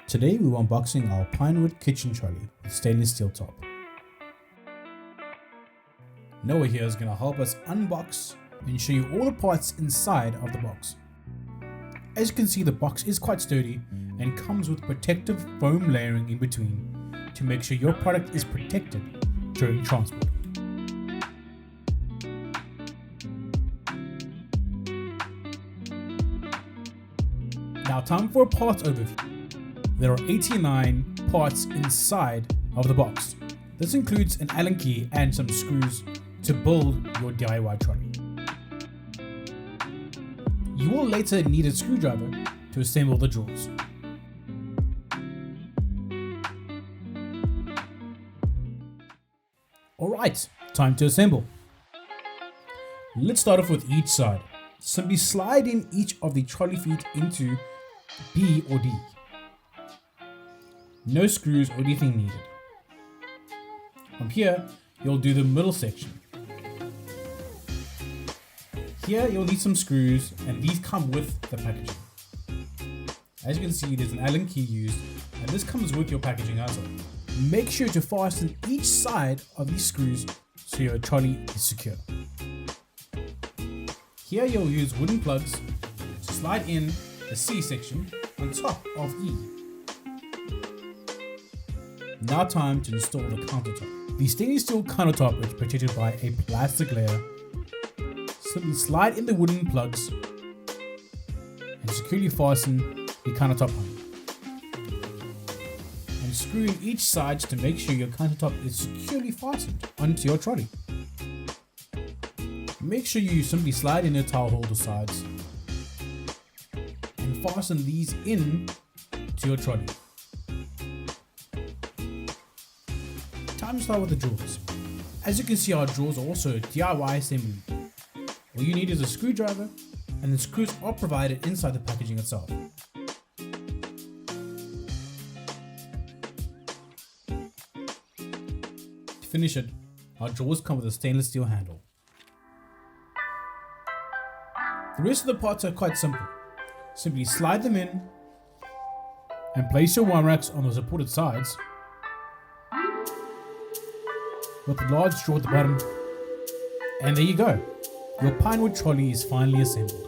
Today we're unboxing our Pinewood kitchen trolley with stainless steel top. Noah here is going to help us unbox and show you all the parts inside of the box. As you can see, the box is quite sturdy and comes with protective foam layering in between to make sure your product is protected during transport. Now time for a parts overview. There are 89 parts inside of the box. This includes an Allen key and some screws to build your DIY trolley. You will later need a screwdriver to assemble the drawers. Alright, time to assemble. Let's start off with each side. Simply slide in each of the trolley feet into B or D. No screws or anything needed. From here, you'll do the middle section. Here you'll need some screws, and these come with the packaging. As you can see, there's an Allen key used, and this comes with your packaging as well. Make sure to fasten each side of these screws so your trolley is secure. Here you'll use wooden plugs to slide in the C section on top of E. Now time to install the countertop. The stainless steel countertop is protected by a plastic layer. Simply slide in the wooden plugs and securely fasten the countertop on. And screw in each side to make sure your countertop is securely fastened onto your trolley. Make sure you simply slide in the towel holder sides and fasten these in to your trolley. Time to start with the drawers. As you can see, our drawers are also DIY assembly. All you need is a screwdriver, and the screws are provided inside the packaging itself. To finish it, our drawers come with a stainless steel handle. The rest of the parts are quite simple. Simply slide them in and place your wine racks on the supported sides with the large drawer at the bottom, and there you go. Your Pinewood trolley is finally assembled.